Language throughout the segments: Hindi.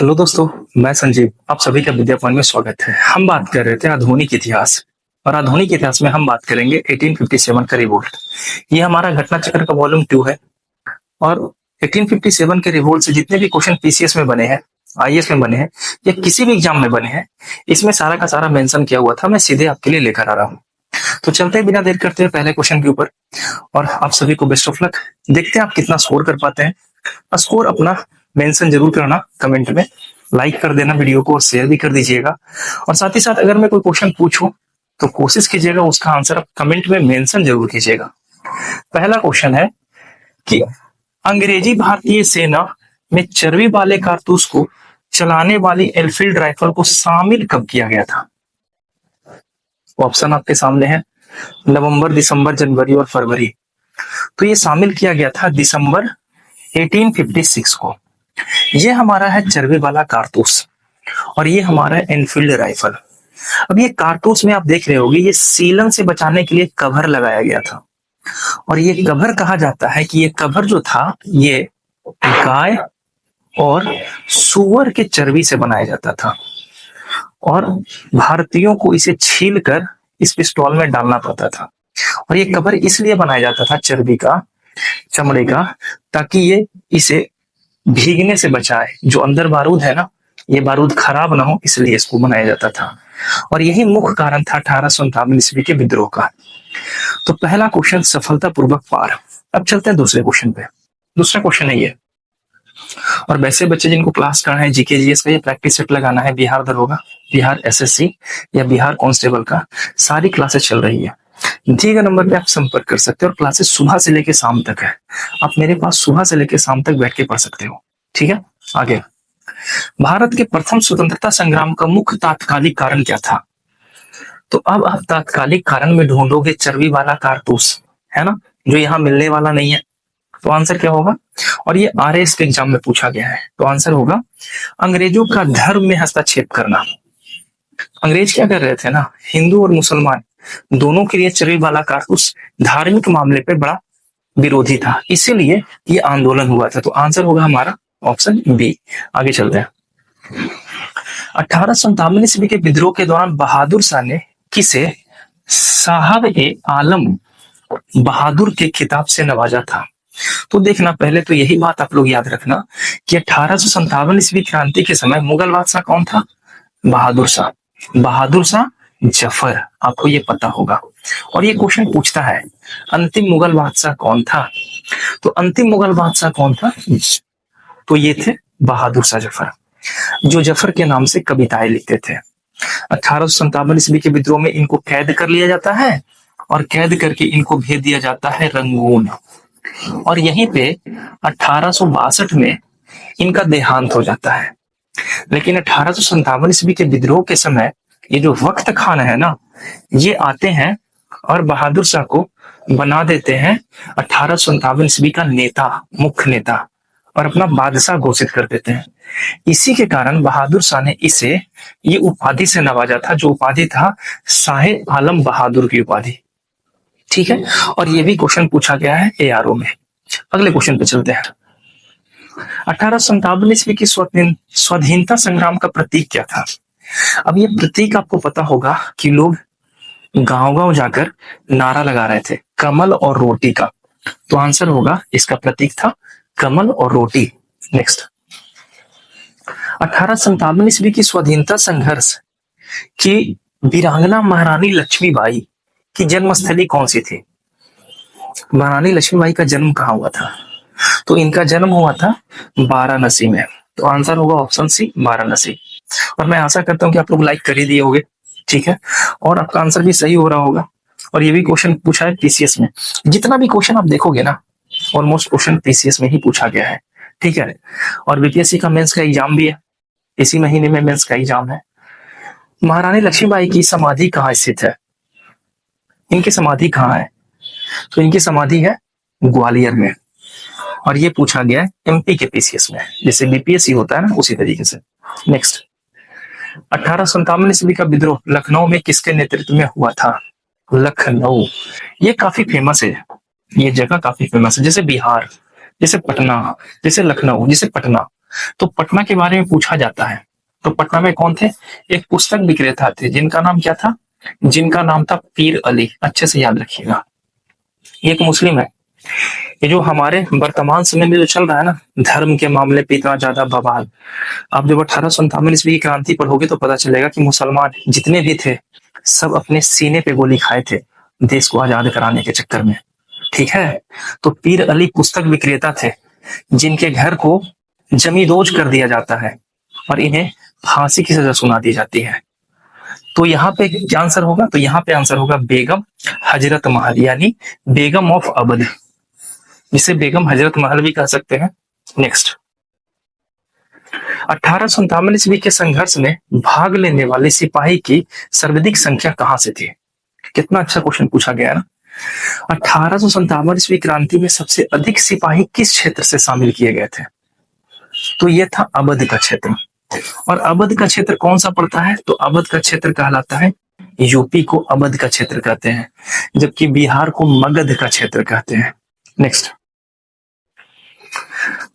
हेलो दोस्तों, मैं संजीव। आप सभी का विद्यापन में स्वागत है। हम बात कर रहे थे आधुनिक इतिहास, और आधुनिक इतिहास में हम बात करेंगे 1857 का रिवोल्ट। ये हमारा घटना चक्र का वॉल्यूम 2 है। और 1857 के रिवोल्ट से जितने भी क्वेश्चन पीसीएस में बने हैं, आईएएस में बने हैं, या किसी भी एग्जाम में बने हैं, इसमें सारा का सारा मेंशन किया हुआ था। मैं सीधे आपके लिए लेकर आ रहा हूँ। तो चलते हैं बिना देर करते हुए पहले क्वेश्चन के ऊपर। और आप सभी को बेस्ट ऑफ लक। देखते हैं आप कितना स्कोर कर पाते हैं। स्कोर अपना मेंशन जरूर करना कमेंट में, लाइक कर देना वीडियो को और शेयर भी कर दीजिएगा। और साथ ही साथ अगर मैं कोई क्वेश्चन पूछूं तो कोशिश कीजिएगा उसका आंसर आप कमेंट में मेंशन जरूर कीजिएगा। पहला क्वेश्चन है कि अंग्रेजी भारतीय सेना में चर्बी वाले कारतूस को चलाने वाली एनफील्ड राइफल को शामिल कब किया गया था? ऑप्शन आपके सामने है, नवंबर, दिसंबर, जनवरी और फरवरी। तो ये शामिल किया गया था दिसंबर 1856 को। ये हमारा है चर्बी वाला कारतूस, और ये हमारा है एनफील्ड राइफल। अब ये कारतूस में आप देख रहे होंगे, ये सीलन से बचाने के लिए कवर लगाया गया था। और ये कवर कहा जाता है कि ये कवर जो था ये गाय और सुअर के चर्बी से बनाया जाता था, और भारतीयों को इसे छील कर इस पिस्तौल में डालना पड़ता था। और ये कवर इसलिए बनाया जाता था चर्बी का, चमड़े का, ताकि ये इसे भीगने से बचाए। जो अंदर बारूद है ना, ये बारूद खराब ना हो, इसलिए इसको बनाया जाता था। और यही मुख्य कारण था 1857 ईस्वी के विद्रोह का। तो पहला क्वेश्चन सफलतापूर्वक पार। अब चलते हैं दूसरे क्वेश्चन पे। दूसरा क्वेश्चन है ये, और वैसे बच्चे जिनको क्लास करना है जीके जीएस का, ये प्रैक्टिस सेट लगाना है, बिहार दरोगा, बिहार एसएससी या बिहार कांस्टेबल का सारी क्लासेस चल रही है। दिए गए नंबर पे आप संपर्क कर सकते हो, और क्लासेस सुबह से लेकर शाम तक है। आप मेरे पास सुबह से लेकर शाम तक बैठ के पढ़ सकते हो। ठीक है, आगे। भारत के प्रथम स्वतंत्रता संग्राम का मुख्य तात्कालिक कारण क्या था? तो अब आप तात्कालिक कारण में ढूंढोगे चर्बी वाला कारतूस, है ना, जो यहाँ मिलने वाला नहीं है। तो आंसर क्या होगा? और ये आरएस के एग्जाम में पूछा गया है। तो आंसर होगा अंग्रेजों का धर्म में हस्तक्षेप करना। अंग्रेज क्या कर रहे थे ना, हिंदू और मुसलमान दोनों के लिए चर्बी वाला कारतूस धार्मिक मामले पे बड़ा विरोधी था, इसीलिए ये आंदोलन हुआ था। तो आंसर होगा हमारा ऑप्शन बी। आगे चलते हैं। 1857 ईस्वी के विद्रोह के दौरान बहादुर शाह ने किसे साहब ए आलम बहादुर के खिताब से नवाजा था? तो देखना, पहले तो यही बात आप लोग याद रखना कि 1857 ईस्वी क्रांति के समय मुगल बादशाह कौन था? बहादुर शाह। बहादुर शाह जफर, आपको ये पता होगा। और ये क्वेश्चन पूछता है अंतिम मुगल बादशाह कौन था? तो अंतिम मुगल बादशाह कौन था? तो ये थे बहादुर शाह जफर, जो जफर के नाम से कविताएं लिखते थे। 1857 ईस्वी के विद्रोह में इनको कैद कर लिया जाता है, और कैद करके इनको भेज दिया जाता है रंगून। और यहीं पे 1862 में इनका देहांत हो जाता है। लेकिन 1857 ईस्वी के विद्रोह के समय ये जो वक्त खान है ना, ये आते हैं और बहादुर शाह को बना देते हैं 1857 ईस्वी का नेता, मुख्य नेता, और अपना बादशाह घोषित कर देते हैं। इसी के कारण बहादुर शाह ने इसे ये उपाधि से नवाजा था, जो उपाधि था शाह आलम बहादुर की उपाधि। ठीक है, और ये भी क्वेश्चन पूछा गया है एआरओ में। अगले क्वेश्चन पे चलते हैं। 1857 ईस्वी की स्वाधीनता संग्राम का प्रतीक क्या था? अब ये प्रतीक आपको पता होगा कि लोग गांव-गांव जाकर नारा लगा रहे थे, कमल और रोटी का। तो आंसर होगा, इसका प्रतीक था कमल और रोटी। नेक्स्ट, 1857 ईस्वी की स्वाधीनता संघर्ष की वीरांगना महारानी लक्ष्मीबाई की जन्मस्थली कौन सी थी? महारानी लक्ष्मीबाई का जन्म कहाँ हुआ था? तो इनका जन्म हुआ था वाराणसी में। तो आंसर होगा ऑप्शन सी, वाराणसी। और मैं आशा करता हूँ कि आप लोग लाइक कर ही दिए होंगे। ठीक है, और आपका आंसर भी सही हो रहा होगा। और ये भी क्वेश्चन पूछा है पीसीएस में। जितना भी क्वेश्चन आप देखोगे ना, ऑलमोस्ट क्वेश्चन पीसीएस में ही पूछा गया है। ठीक है, और बीपीएससी का मेंस का एग्जाम भी है, इसी महीने में मेंस का एग्जाम है। महारानी लक्ष्मीबाई की समाधि कहाँ स्थित है? इनकी समाधि कहाँ है? तो इनकी समाधि है ग्वालियर में। और ये पूछा गया है एमपी के पीसीएस में, जैसे बीपीएससी होता है ना, उसी तरीके से। नेक्स्ट, 1857 ईस्वी का विद्रोह लखनऊ में किसके नेतृत्व में हुआ था? लखनऊ, ये काफी फेमस है, ये जगह काफी फेमस है। जैसे बिहार, जैसे पटना, जैसे लखनऊ, जैसे पटना, तो पटना के बारे में पूछा जाता है। तो पटना में कौन थे? एक पुस्तक विक्रेता थे जिनका नाम क्या था? जिनका नाम था पीर अली। अच्छे से याद रखिएगा। ये एक मुस्लिम है। ये जो हमारे वर्तमान समय में जो चल रहा है ना, धर्म के मामले पे इतना ज्यादा बवाल, आप जब 1857 ईस्वी की क्रांति पढ़ोगे तो पता चलेगा कि मुसलमान जितने भी थे सब अपने सीने पे गोली खाए थे देश को आजाद कराने के चक्कर में। ठीक है। तो पीर अली पुस्तक विक्रेता थे जिनके घर को जमींदोज कर दिया जाता है और इन्हें फांसी की सजा सुना दी जाती है। तो यहाँ पे क्या आंसर होगा? तो यहाँ पे आंसर होगा बेगम हजरत महल, यानी बेगम ऑफ अवध, जिसे बेगम हजरत महल भी कह सकते हैं। नेक्स्ट, 1857 ईस्वी के संघर्ष में भाग लेने वाले सिपाही की सर्वाधिक संख्या कहां से थी? कितना अच्छा क्वेश्चन पूछा गया ना। 1857 ईस्वी क्रांति में सबसे अधिक सिपाही किस क्षेत्र से शामिल किए गए थे? तो यह था अवध का क्षेत्र। और अवध का क्षेत्र कौन सा पड़ता है? तो अवध का क्षेत्र कहलाता है, यूपी को अवध का क्षेत्र कहते हैं, जबकि बिहार को मगध का क्षेत्र कहते हैं। नेक्स्ट,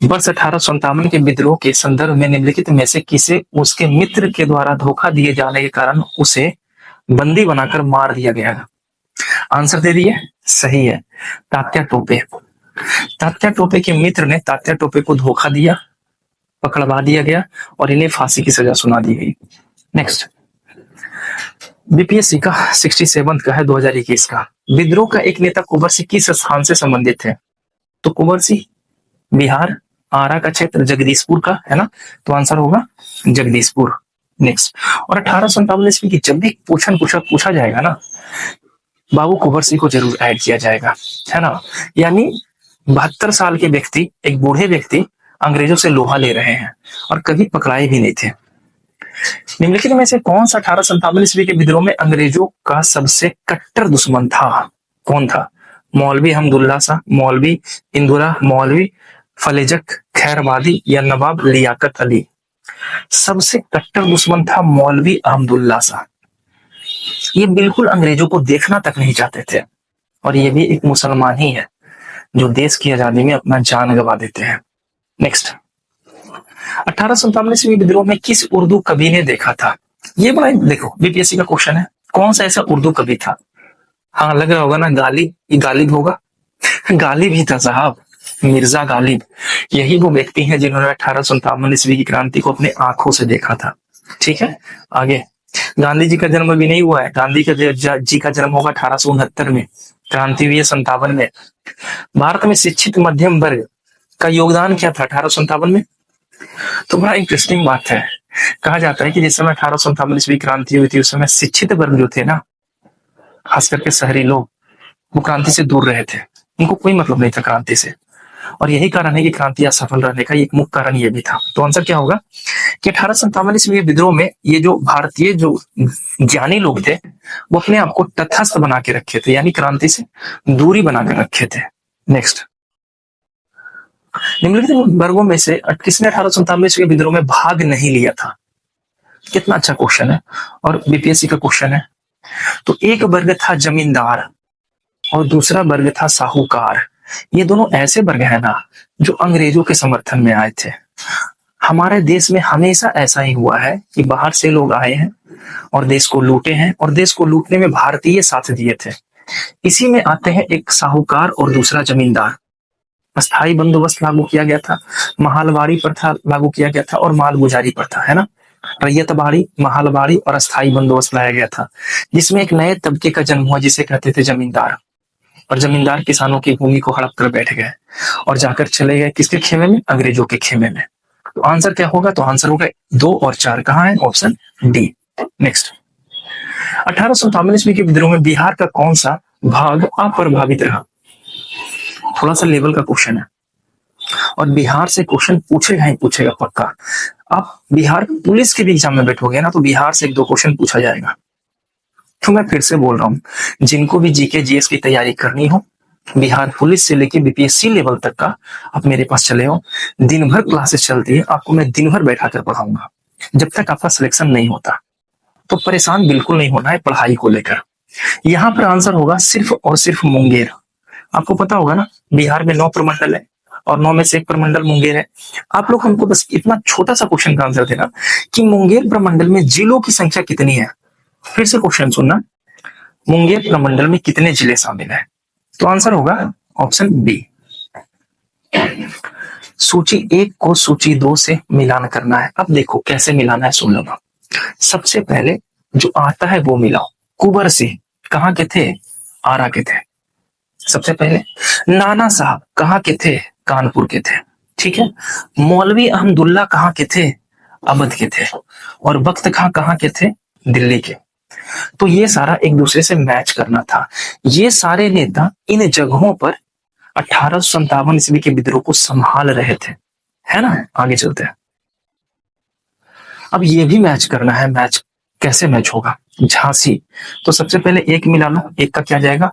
वर्ष 1857 के विद्रोह के संदर्भ में निम्नलिखित में से किसे उसके मित्र के द्वारा धोखा दिए जाने के कारण उसे बंदी बनाकर मार दिया गया? आंसर दे दिए, सही है, तात्या टोपे। तात्या टोपे के मित्र ने तात्या टोपे को धोखा दिया, पकड़वा दिया गया और इन्हें फांसी की सजा सुना दी गई। नेक्स्ट, बीपीएससी का 67 का है 2021 का। विद्रोह का एक नेता कुंवर सिंह किस स्थान से संबंधित है? तो कुंवर सिंह बिहार, आरा का क्षेत्र, जगदीशपुर का है ना, तो आंसर होगा जगदीशपुर। नेक्स्ट, और 1857 ईस्वी की जब भी पूछा जाएगा ना, बाबू कुंवर सिंह को जरूर ऐड किया जाएगा, है ना। यानी 72 साल के व्यक्ति, एक बूढ़े व्यक्ति अंग्रेजों से लोहा ले रहे हैं और कभी पकड़ाए भी नहीं थे। निम्नलिखित में से कौन सा 1857 ईस्वी के विद्रोह में अंग्रेजों का सबसे कट्टर दुश्मन था? कौन था? मौलवी हमदुल्ला शाह, मौलवी इंदुरा, मौलवी फलेजक खैरवादी या नवाब लियाकत अली? सबसे कट्टर दुश्मन था मौलवी अहमदुल्ला शाह। ये बिल्कुल अंग्रेजों को देखना तक नहीं चाहते थे और ये भी एक मुसलमान ही है जो देश की आजादी में अपना जान गंवा देते हैं। नेक्स्ट, 1857 ईस्वी विद्रोह में किस उर्दू कवि ने देखा था? ये बड़ा देखो बीपीएससी का क्वेश्चन है, कौन सा ऐसा उर्दू कवि था? हाँ, लग रहा होगा ना गालिब, ये गालिब होगा। गालिब ही था साहब, मिर्जा गालिब। यही वो व्यक्ति हैं जिन्होंने 1857 ईस्वी की क्रांति को अपने आंखों से देखा था। ठीक है, आगे। गांधी जी का जन्म भी नहीं हुआ है, गांधी जी का जन्म होगा 1869 में, क्रांति हुई है 57 में। भारत में शिक्षित मध्यम वर्ग का योगदान क्या था 1857 में? तो बड़ा इंटरेस्टिंग बात है, कहा जाता है कि जिस समय 1857 ईस्वी क्रांति हुई थी उस समय शिक्षित वर्ग जो थे ना, खास करके शहरी लोग, वो क्रांति से दूर रहे थे, उनको कोई मतलब नहीं था क्रांति से। और यही कारण है कि क्रांति असफल रहने का एक मुख्य कारण ये भी था। तो आंसर क्या होगा कि 1857 ईस्वी विद्रोह में ये जो भारतीय जो ज्ञानी लोग थे वो अपने आप को तटस्थ बना के रखे थे, यानी क्रांति से दूरी बनाकर रखे थे। नेक्स्ट, निम्नलिखित वर्गों में से किसने 1857 ईस्वी विद्रोह में भाग नहीं लिया था? कितना अच्छा क्वेश्चन है और बीपीएससी का क्वेश्चन है। तो एक वर्ग था जमींदार और दूसरा वर्ग था साहूकार। ये दोनों ऐसे वर्ग हैं ना जो अंग्रेजों के समर्थन में आए थे। हमारे देश में हमेशा ऐसा ही हुआ है कि बाहर से लोग आए हैं और देश को लूटे हैं और देश को लूटने में भारतीय साथ दिए थे। इसी में आते हैं एक साहूकार और दूसरा जमींदार। अस्थाई बंदोबस्त लागू किया गया था, महालवाड़ी प्रथा लागू किया गया था और मालगुजारी प्रथा, है ना। रैयतबाड़ी, महालवाड़ी और अस्थाई बंदोबस्त लाया गया था, जिसमें एक नए तबके का जन्म हुआ जिसे कहते थे जमींदार। और जमींदार किसानों की भूमि को हड़प कर बैठ गए और जाकर चले गए किसके खेमे में? अंग्रेजों के खेमे में। तो आंसर क्या होगा? तो आंसर होगा 2 और 4, कहाँ है? Option D. नेक्स्ट, 1857 ईस्वी के विद्रोह में बिहार का कौन सा भाग अप्रभावित रहा? थोड़ा सा लेवल का क्वेश्चन है और बिहार से क्वेश्चन पूछेगा ही पूछेगा पक्का। आप बिहार पुलिस के भी एग्जाम में बैठोगे ना तो बिहार से 1-2 क्वेश्चन पूछा जाएगा। तो मैं फिर से बोल रहा हूँ, जिनको भी जीके जीएस की तैयारी करनी हो, बिहार पुलिस से लेके बीपीएससी लेवल तक का आप मेरे पास चले हो। दिन भर क्लासेस चलती है, आपको मैं दिन भर बैठा कर पढ़ाऊंगा जब तक आपका सिलेक्शन नहीं होता। तो परेशान बिल्कुल नहीं होना है पढ़ाई को लेकर। यहाँ पर आंसर होगा सिर्फ और सिर्फ मुंगेर। आपको पता होगा ना बिहार में 9 प्रमंडल है और 9 में से एक प्रमंडल मुंगेर है। आप लोग हमको बस इतना छोटा सा क्वेश्चन का आंसर देना कि मुंगेर प्रमंडल में जिलों की संख्या कितनी है। फिर से क्वेश्चन सुनना, मुंगेर प्रमंडल में कितने जिले शामिल है? तो आंसर होगा ऑप्शन बी। सूची 1 को सूची 2 से मिलान करना है। अब देखो कैसे मिलाना है, सुन लो। सबसे पहले जो आता है वो मिलाओ। कुबर सिंह कहाँ के थे? आरा के थे। सबसे पहले नाना साहब कहाँ के थे? कानपुर के थे। ठीक है। मौलवी अहमदुल्ला कहाँ के थे? अवध के थे। और बख्त खां कहाँ के थे? दिल्ली के। तो ये सारा एक दूसरे से मैच करना था। ये सारे नेता इन जगहों पर 1857 ईस्वी के विद्रोह को संभाल रहे थे, है ना। आगे चलते हैं। अब ये भी मैच करना है। मैच कैसे मैच होगा? झांसी, तो सबसे पहले 1 मिला लो, 1 का क्या जाएगा?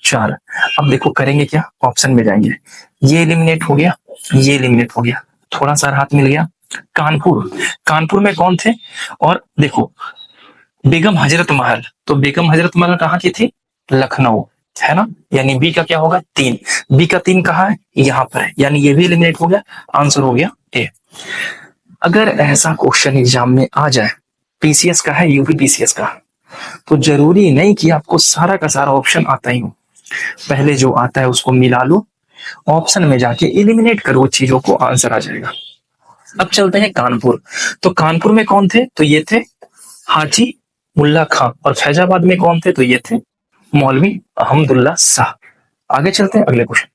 4। अब देखो करेंगे क्या, ऑप्शन में जाएंगे। ये एलिमिनेट हो गया, ये एलिमिनेट हो गया, थोड़ा सा हाथ मिल गया। कानपुर, कानपुर में कौन थे? और देखो बेगम हजरत महल, तो बेगम हजरत महल कहाँ की थी? लखनऊ, है ना। यानी बी का क्या होगा? 3। बी का 3 कहाँ है? यहाँ पर है, यानी ये भी एलिमिनेट हो गया। आंसर हो गया ए। अगर ऐसा क्वेश्चन एग्जाम में आ जाए, पीसीएस का है, यूपी पीसीएस का, तो जरूरी नहीं कि आपको सारा का सारा ऑप्शन आता ही हो। पहले जो आता है उसको मिला लो, ऑप्शन में जाके एलिमिनेट करो चीजों को, आंसर आ जाएगा। अब चलते हैं कानपुर। तो कानपुर में कौन थे? तो ये थे हाजी मुल्ला खां। और फैजाबाद में कौन थे? तो ये थे मौलवी अहमदुल्ला शाह। आगे चलते हैं अगले क्वेश्चन।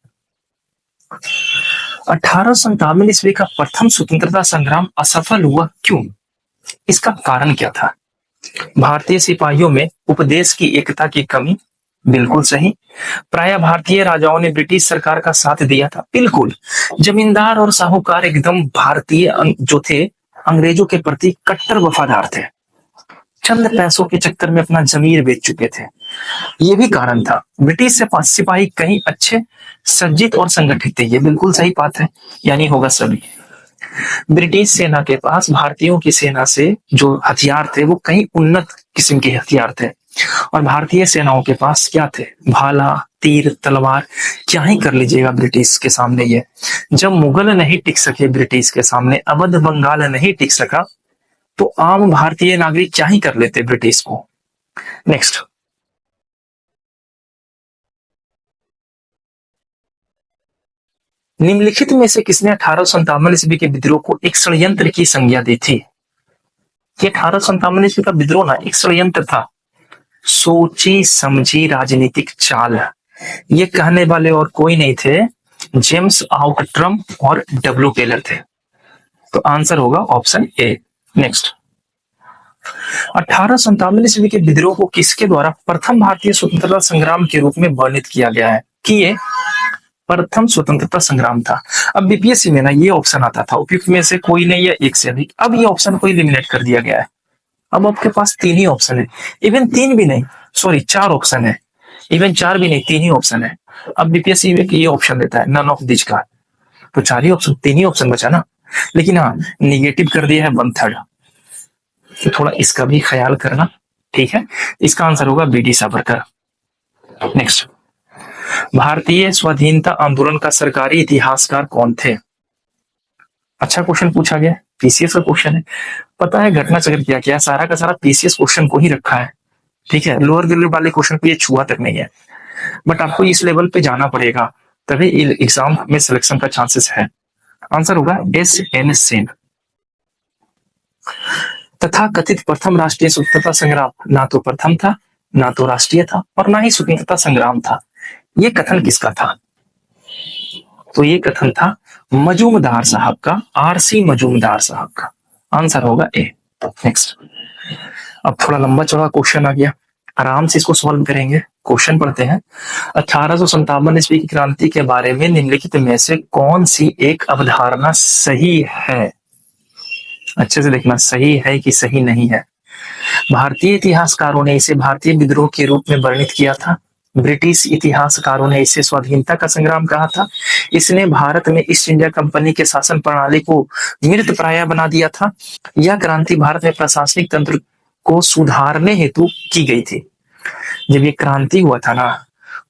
1857 ईस्वी का प्रथम स्वतंत्रता संग्राम असफल हुआ, क्यों? इसका कारण क्या था? भारतीय सिपाहियों में उपदेश की एकता की कमी, बिल्कुल सही। प्राय भारतीय राजाओं ने ब्रिटिश सरकार का साथ दिया था, बिल्कुल। जमींदार और साहूकार एकदम भारतीय जो थे अंग्रेजों के प्रति कट्टर वफादार थे, चंद पैसों के चक्कर में अपना जमीर बेच चुके थे। ये भी कारण था। ब्रिटिश से सिपाही कहीं अच्छे सज्जित और संगठित थे, ये बिल्कुल सही बात है, यानी होगा सभी। ब्रिटिश सेना के पास भारतीयों की सेना से जो हथियार थे वो कहीं उन्नत किस्म के हथियार थे, और भारतीय सेनाओं के पास क्या थे? भाला, तीर, तलवार। क्या ही कर लीजिएगा ब्रिटिश के सामने ये। जब मुगल नहीं टिक सके ब्रिटिश के सामने, अवध बंगाल नहीं टिक सका, तो आम भारतीय नागरिक क्या ही कर लेते ब्रिटिश को। नेक्स्ट, निम्नलिखित में से किसने 1857 ईस्वी के विद्रोह को एक षड्यंत्र की संज्ञा दी थी? कि 1857 ईस्वी का विद्रोह ना एक षड्यंत्र था, सोची समझी राजनीतिक चाल। ये कहने वाले और कोई नहीं थे, जेम्स आउटरम और डब्ल्यू टेलर थे। तो आंसर होगा ऑप्शन ए। नेक्स्ट, 1857 ईस्वी के विद्रोह को किसके द्वारा प्रथम भारतीय स्वतंत्रता संग्राम के रूप में वर्णित किया गया है? कि ये प्रथम स्वतंत्रता संग्राम था। अब बीपीएससी में ना ये ऑप्शन आता था, उपयुक्त में से कोई नहीं या एक से अधिक। अब ये ऑप्शन को एलिमिनेट कर दिया गया है। अब आपके पास 3 ही ऑप्शन है, इवन 3 भी नहीं, सॉरी 4 ऑप्शन है, इवन 4 भी नहीं, 3 ही ऑप्शन है। अब बीपीएससी में ये ऑप्शन देता है नन ऑफ दिस का, तो 4 ही ऑप्शन, 3 ही ऑप्शन बचा ना। लेकिन हाँ, निगेटिव कर दिया है 1/3, तो थोड़ा इसका भी ख्याल करना, ठीक है। इसका आंसर होगा बी डी सावरकर। नेक्स्ट, भारतीय स्वाधीनता आंदोलन का सरकारी इतिहासकार कौन थे? अच्छा क्वेश्चन पूछा गया, पीसीएस का क्वेश्चन है। पता है घटना चक्र क्या क्या, सारा का सारा पीसीएस क्वेश्चन को ही रखा है, ठीक है। लोअर ग्रेड वाले क्वेश्चन को ये छुआ तक नहीं है, बट आपको इस लेवल पे जाना पड़ेगा, तभी एग्जाम में सिलेक्शन का चांसेस है। आंसर होगा एस एन सेन। तथा कथित प्रथम राष्ट्रीय स्वतंत्रता संग्राम ना तो प्रथम था, ना तो राष्ट्रीय था, और ना ही स्वतंत्रता संग्राम था। ये कथन किसका था? तो ये कथन था मजूमदार साहब का, आरसी मजूमदार साहब का। आंसर होगा ए। नेक्स्ट, अब थोड़ा लंबा चौड़ा क्वेश्चन आ गया, आराम से इसको सॉल्व करेंगे। क्वेश्चन पढ़ते हैं। 1857 ईस्वी की क्रांति के बारे में निम्नलिखित में से कौन सी एक अवधारणा सही है? अच्छे से देखना, सही है कि सही नहीं है। भारतीय इतिहासकारों ने इसे भारतीय विद्रोह के रूप में वर्णित किया था, ब्रिटिश इतिहासकारों ने इसे स्वाधीनता का संग्राम कहा था, इसने भारत में ईस्ट इंडिया कंपनी के शासन प्रणाली को मृत प्राय बना दिया था, यह क्रांति भारत में प्रशासनिक तंत्र को सुधारने हेतु की गई थी। जब ये क्रांति हुआ था ना,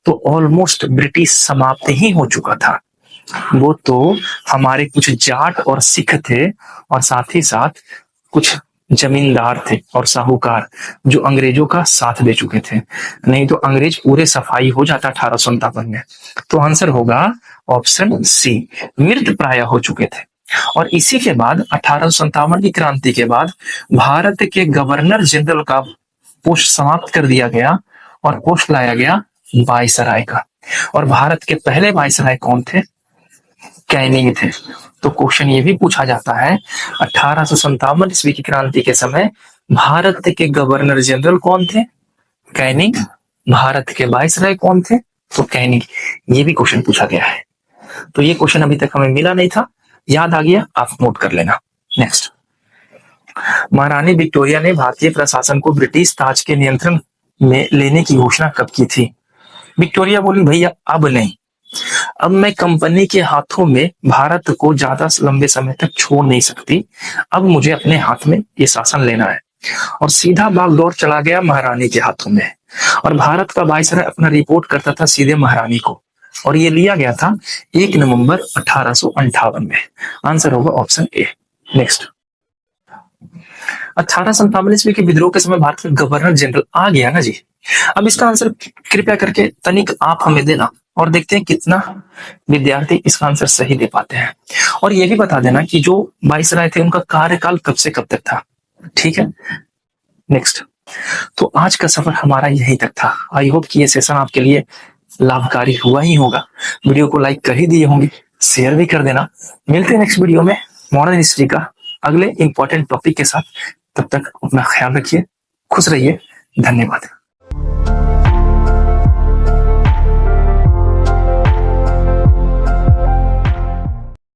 तो ऑलमोस्ट ब्रिटिश समाप्त ही हो चुका था। वो तो हमारे कुछ जाट और सिख थे, और साथ ही साथ कुछ जमींदार थे और साहूकार जो अंग्रेजों का साथ दे चुके थे। नहीं तो अंग्रेज पूरे सफाई हो जाता 1857 में। तो आंसर होगा ऑप्शन सी, मृत प्राय हो चुके थे। और इसी के बाद 1857 की क्रांति के बाद भारत के गवर्नर जनरल का पोस्ट समाप्त कर दिया गया और पोस्ट लाया गया वायसराय का। और भारत के पहले वायसराय कौन थे? कैनिंग थे। तो क्वेश्चन ये भी पूछा जाता है 1857 ईस्वी की क्रांति के समय भारत के गवर्नर जनरल कौन थे? कैनिंग। भारत के वायसराय कौन थे? तो कैनिंग। ये भी क्वेश्चन पूछा गया है। तो ये क्वेश्चन अभी तक हमें मिला नहीं था, याद आ गया, आप नोट कर लेना। नेक्स्ट, महारानी विक्टोरिया ने भारतीय प्रशासन को ब्रिटिश ताज के नियंत्रण में लेने की घोषणा कब की थी? विक्टोरिया बोली भैया अब नहीं, अब मैं कंपनी के हाथों में भारत को ज्यादा लंबे समय तक छोड़ नहीं सकती, अब मुझे अपने हाथ में ये शासन लेना है। और सीधा बागडोर चला गया महारानी के हाथों में, और भारत का वायसराय अपना रिपोर्ट करता था सीधे महारानी को, और ये लिया गया था 1 नवंबर 1858 में। आंसर होगा ऑप्शन ए। नेक्स्ट, 1857 ईस्वी के विद्रोह के समय भारत का गवर्नर जनरल आ गया ना जी। अब इसका आंसर कृपया करके तनिक आप हमें देना, और देखते हैं कितना विद्यार्थी इसका आंसर सही दे पाते हैं। और ये भी बता देना कि जो वायसराय थे उनका कार्यकाल कब से कब तक था। ठीक है, नेक्स्ट। तो आज का सफर हमारा यहीं तक था। आई होप कि ये सेशन आपके लिए लाभकारी हुआ ही होगा। वीडियो को लाइक कर ही दिए होंगे, शेयर भी कर देना। मिलते हैं नेक्स्ट वीडियो में मॉडर्न हिस्ट्री का अगले इंपॉर्टेंट टॉपिक के साथ। तब तक अपना ख्याल रखिए, खुश रहिए, धन्यवाद।